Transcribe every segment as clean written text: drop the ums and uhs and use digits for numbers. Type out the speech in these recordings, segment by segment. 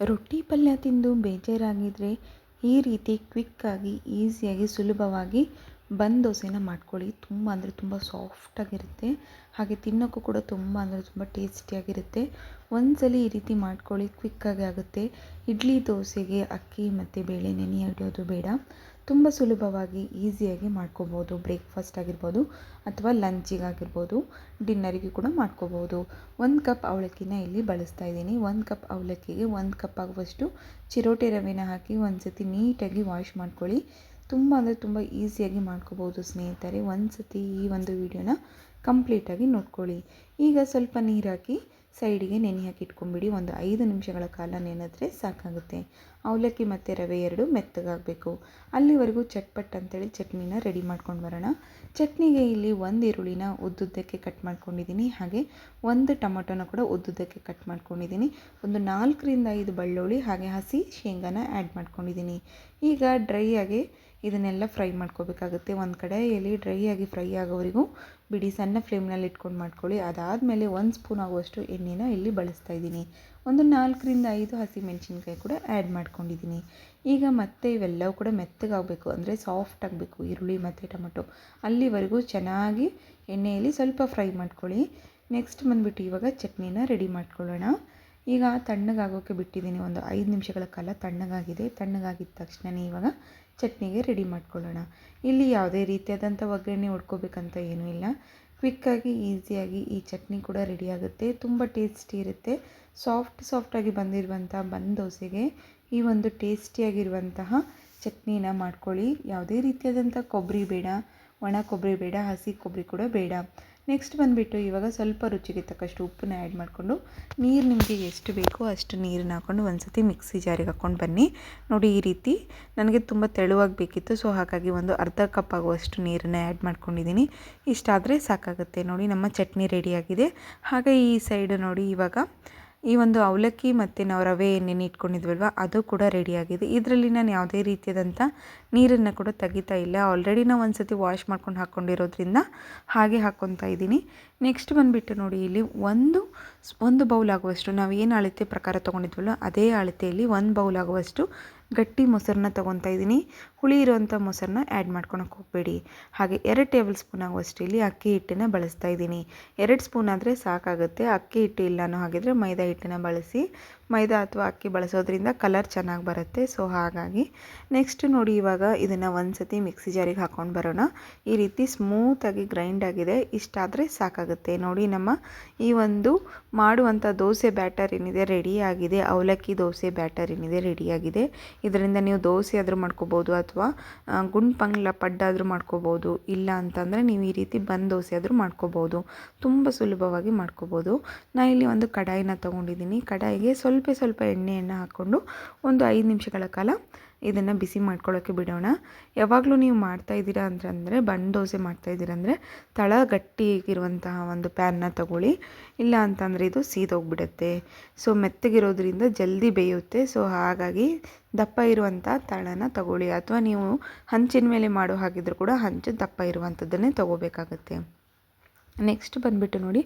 ರೊಟ್ಟಿ ಪಲ್ಯ ತಿಂದು ಬೇಜಾರಾಗಿದ್ದರೆ ಈ ರೀತಿ ಕ್ವಿಕ್ಕಾಗಿ ಈಸಿಯಾಗಿ ಸುಲಭವಾಗಿ ಬನ್ ದೋಸೆನ ಮಾಡ್ಕೊಳ್ಳಿ. ತುಂಬ ಅಂದರೆ ತುಂಬ ಸಾಫ್ಟಾಗಿರುತ್ತೆ, ಹಾಗೆ ತಿನ್ನೋಕ್ಕೂ ಕೂಡ ತುಂಬ ಅಂದರೆ ತುಂಬ ಟೇಸ್ಟಿಯಾಗಿರುತ್ತೆ. ಒಂದ್ಸಲಿ ಈ ರೀತಿ ಮಾಡ್ಕೊಳ್ಳಿ, ಕ್ವಿಕ್ಕಾಗಿ ಆಗುತ್ತೆ. ಇಡ್ಲಿ ದೋಸೆಗೆ ಅಕ್ಕಿ ಮತ್ತು ಬೇಳೆ ನೆನೆ ಇಡೋದು ಬೇಡ, ತುಂಬ ಸುಲಭವಾಗಿ ಈಸಿಯಾಗಿ ಮಾಡ್ಕೋಬೋದು. ಬ್ರೇಕ್ಫಾಸ್ಟ್ ಆಗಿರ್ಬೋದು ಅಥವಾ ಲಂಚಿಗಾಗಿರ್ಬೋದು, ಡಿನ್ನರಿಗೆ ಕೂಡ ಮಾಡ್ಕೋಬೋದು. 1 ಕಪ್ ಅವಲಕ್ಕಿನ ಇಲ್ಲಿ ಬಳಸ್ತಾ ಇದ್ದೀನಿ. 1 ಕಪ್ ಅವಲಕ್ಕಿಗೆ 1 ಕಪ್ ಆಗುವಷ್ಟು ಚಿರೋಟಿ ರವೆನ ಹಾಕಿ ಒಂದು ಸತಿ ನೀಟಾಗಿ ವಾಶ್ ಮಾಡ್ಕೊಳ್ಳಿ. ತುಂಬ ಅಂದರೆ ತುಂಬ ಈಸಿಯಾಗಿ ಮಾಡ್ಕೋಬೋದು ಸ್ನೇಹಿತರೆ. ಒಂದು ಸತಿ ಈ ಒಂದು ವಿಡಿಯೋನ ಕಂಪ್ಲೀಟಾಗಿ ನೋಡ್ಕೊಳ್ಳಿ. ಈಗ ಸ್ವಲ್ಪ ನೀರು ಹಾಕಿ ಸೈಡಿಗೆ ನೆನೆ ಹಾಕಿ ಇಟ್ಕೊಂಬಿಡಿ. ಒಂದು 5 ನಿಮಿಷಗಳ ಕಾಲ ನೆನೆದ್ರೆ ಸಾಕಾಗುತ್ತೆ. ಅವಲಕ್ಕಿ ಮತ್ತು ರವೆ ಎರಡು ಮೆತ್ತಗಾಗಬೇಕು. ಅಲ್ಲಿವರೆಗೂ ಚಟ್ಪಟ್ ಅಂತೇಳಿ ಚಟ್ನಿನ ರೆಡಿ ಮಾಡ್ಕೊಂಡು ಬರೋಣ. ಚಟ್ನಿಗೆ ಇಲ್ಲಿ 1 ಈರುಳ್ಳಿನ ಉದ್ದುದ್ದಕ್ಕೆ ಕಟ್ ಮಾಡ್ಕೊಂಡಿದ್ದೀನಿ, ಹಾಗೆ 1 ಟೊಮೊಟೊನ ಕೂಡ ಉದ್ದುದ್ದಕ್ಕೆ ಕಟ್ ಮಾಡ್ಕೊಂಡಿದ್ದೀನಿ. ಒಂದು 4ರಿಂದ 5 ಬೆಳ್ಳುಳ್ಳಿ ಹಾಗೆ ಹಸಿ ಶೇಂಗಾನ ಆ್ಯಡ್ ಮಾಡ್ಕೊಂಡಿದ್ದೀನಿ. ಈಗ ಡ್ರೈಯಾಗಿ ಇದನ್ನೆಲ್ಲ ಫ್ರೈ ಮಾಡ್ಕೋಬೇಕಾಗುತ್ತೆ. ಒಂದು ಕಡೆಯಲ್ಲಿ ಡ್ರೈಯಾಗಿ ಫ್ರೈ ಆಗೋವರೆಗೂ ಬಿಡಿ, ಸಣ್ಣ ಫ್ಲೇಮ್ನಲ್ಲಿ ಇಟ್ಕೊಂಡು ಮಾಡ್ಕೊಳ್ಳಿ. ಅದಾದಮೇಲೆ 1 ಸ್ಪೂನ್ ಆಗುವಷ್ಟು ಎಣ್ಣೆನ ಇಲ್ಲಿ ಬಳಸ್ತಾ ಇದ್ದೀನಿ. ಒಂದು 4ರಿಂದ 5 ಹಸಿಮೆಣಸಿನ್ಕಾಯಿ ಕೂಡ ಆ್ಯಡ್ ಮಾಡ್ಕೊಂಡಿದ್ದೀನಿ. ಈಗ ಮತ್ತೆ ಇವೆಲ್ಲವೂ ಕೂಡ ಮೆತ್ತಗಾಗಬೇಕು, ಅಂದರೆ ಸಾಫ್ಟ್ ಆಗಬೇಕು ಈರುಳ್ಳಿ ಮತ್ತು ಟೊಮೊಟೊ. ಅಲ್ಲಿವರೆಗೂ ಚೆನ್ನಾಗಿ ಎಣ್ಣೆಯಲ್ಲಿ ಸ್ವಲ್ಪ ಫ್ರೈ ಮಾಡ್ಕೊಳ್ಳಿ. ನೆಕ್ಸ್ಟ್ ಬಂದುಬಿಟ್ಟು ಇವಾಗ ಚಟ್ನಿನ ರೆಡಿ ಮಾಡ್ಕೊಳ್ಳೋಣ. ಈಗ ತಣ್ಣಗಾಗೋಕ್ಕೆ ಬಿಟ್ಟಿದ್ದೀನಿ. ಒಂದು 5 ನಿಮಿಷಗಳ ಕಾಲ ತಣ್ಣಗಾಗಿದೆ. ತಣ್ಣಗಾಗಿದ್ದ ತಕ್ಷಣವೇ ಇವಾಗ ಚಟ್ನಿಗೆ ರೆಡಿ ಮಾಡ್ಕೊಳ್ಳೋಣ. ಇಲ್ಲಿ ಯಾವುದೇ ರೀತಿಯಾದಂಥ ಒಗ್ಗರಣೆ ಹೊಡ್ಕೋಬೇಕಂತ ಏನೂ ಇಲ್ಲ. ಕ್ವಿಕ್ಕಾಗಿ ಈಸಿಯಾಗಿ ಈ ಚಟ್ನಿ ಕೂಡ ರೆಡಿ ಆಗುತ್ತೆ. ತುಂಬ ಟೇಸ್ಟಿ ಇರುತ್ತೆ. ಸಾಫ್ಟಾಗಿ ಬಂದಿರುವಂಥ ಬನ್ ದೋಸೆಗೆ ಈ ಒಂದು ಟೇಸ್ಟಿಯಾಗಿರುವಂತಹ ಚಟ್ನಿನ ಮಾಡ್ಕೊಳ್ಳಿ. ಯಾವುದೇ ರೀತಿಯಾದಂಥ ಕೊಬ್ಬರಿ ಬೇಡ, ಒಣ ಕೊಬ್ಬರಿ ಬೇಡ, ಹಸಿ ಕೊಬ್ಬರಿ ಕೂಡ ಬೇಡ. ನೆಕ್ಸ್ಟ್ ಬಂದುಬಿಟ್ಟು ಇವಾಗ ಸ್ವಲ್ಪ ರುಚಿಗೆ ತಕ್ಕಷ್ಟು ಉಪ್ಪನ್ನ ಆ್ಯಡ್ ಮಾಡಿಕೊಂಡು, ನೀರು ನಿಮಗೆ ಎಷ್ಟು ಬೇಕೋ ಅಷ್ಟು ನೀರನ್ನ ಹಾಕ್ಕೊಂಡು ಒಂದು ಸತಿ ಮಿಕ್ಸಿ ಜಾರಿಗೆ ಹಾಕ್ಕೊಂಡು ಬನ್ನಿ. ನೋಡಿ, ಈ ರೀತಿ ನನಗೆ ತುಂಬ ತೆಳುವಾಗಿ ಬೇಕಿತ್ತು, ಸೊ ಹಾಗಾಗಿ ಒಂದು ಅರ್ಧ ಕಪ್ ಆಗುವಷ್ಟು ನೀರನ್ನು ಆ್ಯಡ್ ಮಾಡ್ಕೊಂಡಿದ್ದೀನಿ. ಇಷ್ಟಾದರೆ ಸಾಕಾಗುತ್ತೆ. ನೋಡಿ, ನಮ್ಮ ಚಟ್ನಿ ರೆಡಿಯಾಗಿದೆ. ಹಾಗೆ ಈ ಸೈಡ್ ನೋಡಿ, ಇವಾಗ ಈ ಒಂದು ಅವಲಕ್ಕಿ ಮತ್ತು ನಾವು ರವೆ ನೆನೆ ಇಟ್ಕೊಂಡಿದ್ವಲ್ವ, ಅದು ಕೂಡ ರೆಡಿಯಾಗಿದೆ. ಇದರಲ್ಲಿ ನಾನು ಯಾವುದೇ ರೀತಿಯಾದಂಥ ನೀರನ್ನು ಕೂಡ ತೆಗಿತಾ ಇಲ್ಲ. ಆಲ್ರೆಡಿ ನಾವು ಒಂದು ಸತಿ ವಾಶ್ ಮಾಡ್ಕೊಂಡು ಹಾಕ್ಕೊಂಡಿರೋದ್ರಿಂದ ಹಾಗೆ ಹಾಕ್ಕೊತಾ ಇದ್ದೀನಿ. ನೆಕ್ಸ್ಟ್ ಬಂದುಬಿಟ್ಟು ನೋಡಿ, ಇಲ್ಲಿ ಒಂದು ಬೌಲ್ ಆಗುವಷ್ಟು ನಾವು ಏನು ಅಳತೆ ಪ್ರಕಾರ ತೊಗೊಂಡಿದ್ವಲ್ಲ ಅದೇ ಅಳತೆಯಲ್ಲಿ 1 ಬೌಲ್ ಆಗುವಷ್ಟು ಗಟ್ಟಿ ಮೊಸರನ್ನ ತೊಗೊತಾ ಇದ್ದೀನಿ. ಹುಳಿ ಇರುವಂಥ ಮೊಸರನ್ನ ಆ್ಯಡ್ ಮಾಡ್ಕೊಳಕ್ಕೆ ಹೋಗಬೇಡಿ. ಹಾಗೆ 2 ಟೇಬಲ್ ಸ್ಪೂನ್ ಆಗುವಷ್ಟು ಇಲ್ಲಿ ಅಕ್ಕಿ ಹಿಟ್ಟನ್ನು ಬಳಸ್ತಾ ಇದ್ದೀನಿ. 2 ಸ್ಪೂನ್ ಆದರೆ ಸಾಕಾಗುತ್ತೆ. ಅಕ್ಕಿ ಹಿಟ್ಟು ಇಲ್ಲ ಅನ್ನೋ ಹಾಗಿದ್ರೆ ಮೈದಾ ಹಿಟ್ಟನ್ನು ಬಳಸಿ. ಮೈದಾ ಅಥವಾ ಅಕ್ಕಿ ಬಳಸೋದ್ರಿಂದ ಕಲರ್ ಚೆನ್ನಾಗಿ ಬರುತ್ತೆ, ಸೊ ಹಾಗಾಗಿ. ನೆಕ್ಸ್ಟ್ ನೋಡಿ, ಇವಾಗ ಇದನ್ನು ಒಂದು ಸತಿ ಮಿಕ್ಸಿ ಜಾರಿಗೆ ಹಾಕ್ಕೊಂಡು ಬರೋಣ. ಈ ರೀತಿ ಸ್ಮೂತಾಗಿ ಗ್ರೈಂಡ್ ಆಗಿದೆ. ಇಷ್ಟಾದರೆ ಸಾಕಾಗುತ್ತೆ. ನೋಡಿ, ನಮ್ಮ ಈ ಒಂದು ಮಾಡುವಂಥ ದೋಸೆ ಬ್ಯಾಟರ್ ಏನಿದೆ ರೆಡಿಯಾಗಿದೆ. ಅವಲಕ್ಕಿ ದೋಸೆ ಬ್ಯಾಟರ್ ಏನಿದೆ ರೆಡಿಯಾಗಿದೆ. ಇದರಿಂದ ನೀವು ದೋಸೆ ಆದರೂ ಮಾಡ್ಕೋಬೋದು ಅಥವಾ ಗುಂಡ್ಪಂಗ್ಲ ಪಡ್ಡಾದರೂ ಮಾಡ್ಕೋಬೋದು. ಇಲ್ಲ ಅಂತಂದರೆ ನೀವು ಈ ರೀತಿ ಬನ್ ದೋಸೆ ಆದರೂ ಮಾಡ್ಕೋಬೋದು. ತುಂಬ ಸುಲಭವಾಗಿ ಮಾಡ್ಕೋಬೋದು. ನಾನು ಇಲ್ಲಿ ಒಂದು ಕಡಾಯಿನ ತೊಗೊಂಡಿದ್ದೀನಿ. ಕಡಾಯಿಗೆ ಸ್ವಲ್ಪ ಎಣ್ಣೆಯನ್ನು ಹಾಕ್ಕೊಂಡು ಒಂದು 5 ನಿಮಿಷಗಳ ಕಾಲ ಇದನ್ನು ಬಿಸಿ ಮಾಡ್ಕೊಳ್ಳೋಕ್ಕೆ ಬಿಡೋಣ. ಯಾವಾಗಲೂ ನೀವು ಮಾಡ್ತಾಯಿದ್ದೀರಾ ಅಂತಂದರೆ, ಬನ್ ದೋಸೆ ಮಾಡ್ತಾಯಿದ್ದೀರಾ ಅಂದರೆ ತಳ ಗಟ್ಟಿಗಿರುವಂತಹ ಒಂದು ಪ್ಯಾನ್ನ ತಗೊಳ್ಳಿ. ಇಲ್ಲ ಅಂತಂದರೆ ಇದು ಸೀದೋಗ್ಬಿಡುತ್ತೆ. ಸೊ ಮೆತ್ತಗಿರೋದ್ರಿಂದ ಜಲ್ದಿ ಬೇಯುತ್ತೆ. ಸೊ ಹಾಗಾಗಿ ದಪ್ಪ ಇರುವಂಥ ತಳನ ತಗೊಳ್ಳಿ. ಅಥವಾ ನೀವು ಹಂಚಿನ ಮೇಲೆ ಮಾಡೋ ಹಾಗಿದ್ರೂ ಕೂಡ ಹಂಚು ದಪ್ಪ ಇರುವಂಥದ್ದನ್ನೇ ತೊಗೋಬೇಕಾಗತ್ತೆ. ನೆಕ್ಸ್ಟ್ ಬಂದುಬಿಟ್ಟು ನೋಡಿ,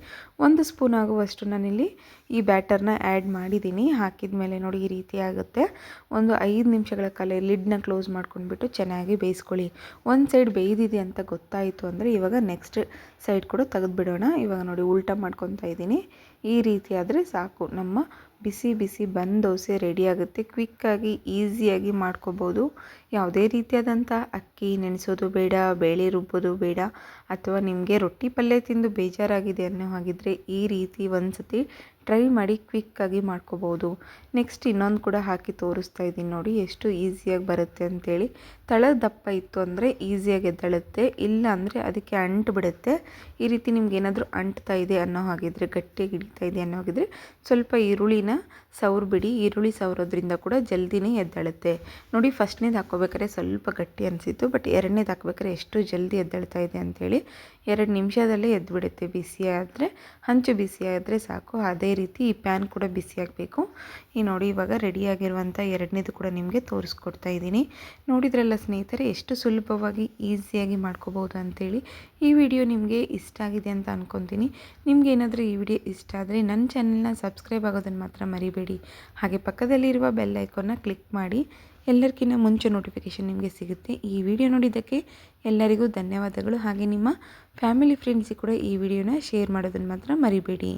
1 ಸ್ಪೂನ್ ಆಗುವಷ್ಟು ನಾನಿಲ್ಲಿ ಈ ಬ್ಯಾಟರ್ನ ಆ್ಯಡ್ ಮಾಡಿದ್ದೀನಿ. ಹಾಕಿದ ಮೇಲೆ ನೋಡಿ, ಈ ರೀತಿ ಆಗುತ್ತೆ. ಒಂದು 5 ನಿಮಿಷಗಳ ಕಾಲ ಲಿಡ್ನ ಕ್ಲೋಸ್ ಮಾಡ್ಕೊಂಡ್ಬಿಟ್ಟು ಚೆನ್ನಾಗಿ ಬೇಯಿಸ್ಕೊಳ್ಳಿ. ಒಂದು ಸೈಡ್ ಬೇಯ್ದಿದೆ ಅಂತ ಗೊತ್ತಾಯಿತು ಅಂದರೆ ಇವಾಗ ನೆಕ್ಸ್ಟ್ ಸೈಡ್ ಕೂಡ ತೆಗೆದುಬಿಡೋಣ. ಇವಾಗ ನೋಡಿ, ಉಲ್ಟಾ ಮಾಡ್ಕೊತಾ ಇದ್ದೀನಿ. ಈ ರೀತಿ ಆದರೆ ಸಾಕು, ನಮ್ಮ ಬಿಸಿ ಬನ್ ದೋಸೆ ರೆಡಿಯಾಗುತ್ತೆ. ಕ್ವಿಕ್ಕಾಗಿ ಈಸಿಯಾಗಿ ಮಾಡ್ಕೋಬೋದು. ಯಾವುದೇ ರೀತಿಯಾದಂಥ ಅಕ್ಕಿ ನೆನೆಸೋದು ಬೇಡ, ಬೇಳೆ ರುಬ್ಬೋದು ಬೇಡ. ಅಥವಾ ನಿಮಗೆ ರೊಟ್ಟಿ ಪಲ್ಯ ತಿಂದು ಬೇಜಾರಾಗಿದೆ ಅನ್ನೋ ಹಾಗಿದ್ದರೆ ಈ ರೀತಿ ಒಂದು ಸತಿ ಟ್ರೈ ಮಾಡಿ, ಕ್ವಿಕ್ಕಾಗಿ ಮಾಡ್ಕೋಬೋದು. ನೆಕ್ಸ್ಟ್ ಇನ್ನೊಂದು ಕೂಡ ಹಾಕಿ ತೋರಿಸ್ತಾ ಇದ್ದೀನಿ ನೋಡಿ, ಎಷ್ಟು ಈಸಿಯಾಗಿ ಬರುತ್ತೆ ಅಂಥೇಳಿ. ತಳ ದಪ್ಪ ಇತ್ತು ಅಂದರೆ ಈಸಿಯಾಗಿ ಎದ್ದೇಳುತ್ತೆ, ಇಲ್ಲ ಅಂದರೆ ಅದಕ್ಕೆ ಅಂಟು ಬಿಡುತ್ತೆ. ಈ ರೀತಿ ನಿಮ್ಗೆ ಏನಾದರೂ ಅಂಟ್ತಾ ಇದೆ ಅನ್ನೋ ಹಾಗಿದ್ರೆ, ಗಟ್ಟಿಯಾಗಿ ಹಿಡಿತಾ ಇದೆ ಅನ್ನೋ ಹಾಗಿದ್ರೆ ಸ್ವಲ್ಪ ಈರುಳ್ಳಿನ ಸವರ್ಬಿಡಿ. ಈರುಳ್ಳಿ ಸವರೋದ್ರಿಂದ ಕೂಡ ಜಲ್ದಿನೇ ಎದ್ದೇಳುತ್ತೆ. ನೋಡಿ, ಫಸ್ಟ್ನೇದು ಹಾಕ್ಕೋಬೇಕಾದ್ರೆ ಸ್ವಲ್ಪ ಗಟ್ಟಿ ಅನಿಸಿತ್ತು, ಬಟ್ 2ನೇದು ಹಾಕ್ಬೇಕಾದ್ರೆ ಎಷ್ಟು ಜಲ್ದಿ ಎದ್ದೇಳ್ತಾ ಇದೆ ಅಂಥೇಳಿ. 2 ನಿಮಿಷದಲ್ಲೇ ಎದ್ದುಬಿಡುತ್ತೆ. ಹಂಚು ಬಿಸಿ ಆದರೆ ಸಾಕು. ಅದೇ ರೀತಿ ಈ ಪ್ಯಾನ್ ಕೂಡ ಬಿಸಿಯಾಗಬೇಕು. ಈ ನೋಡಿ ಇವಾಗ ರೆಡಿಯಾಗಿರುವಂಥ ಎರಡನೇದು ಕೂಡ ನಿಮಗೆ ತೋರಿಸ್ಕೊಡ್ತಾ ಇದ್ದೀನಿ. ನೋಡಿದ್ರಲ್ಲ ಸ್ನೇಹಿತರೆ, ಎಷ್ಟು ಸುಲಭವಾಗಿ ಈಸಿಯಾಗಿ ಮಾಡ್ಕೋಬೋದು ಅಂಥೇಳಿ. ಈ ವಿಡಿಯೋ ನಿಮಗೆ ಇಷ್ಟ ಆಗಿದೆ ಅಂತ ಅಂದ್ಕೊತೀನಿ. ನಿಮ್ಗೆ ಏನಾದರೂ ಈ ವಿಡಿಯೋ ಇಷ್ಟ ಆದರೆ ನನ್ನ ಚಾನಲ್ನ ಸಬ್ಸ್ಕ್ರೈಬ್ ಆಗೋದನ್ನು ಮಾತ್ರ ಮರಿಬೇಡಿ. ಹಾಗೆ ಪಕ್ಕದಲ್ಲಿರುವ ಬೆಲ್ ಐಕಾನ್ನ ಕ್ಲಿಕ್ ಮಾಡಿ, ಎಲ್ಲರಿಗಿಂತ ಮುಂಚೆ ನೋಟಿಫಿಕೇಷನ್ ನಿಮಗೆ ಸಿಗುತ್ತೆ. ಈ ವಿಡಿಯೋ ನೋಡಿದ್ದಕ್ಕೆ ಎಲ್ಲರಿಗೂ ಧನ್ಯವಾದಗಳು. ಹಾಗೆ ನಿಮ್ಮ ಫ್ಯಾಮಿಲಿ ಫ್ರೆಂಡ್ಸಿಗೆ ಕೂಡ ಈ ವಿಡಿಯೋನ ಶೇರ್ ಮಾಡೋದನ್ನು ಮಾತ್ರ ಮರಿಬೇಡಿ.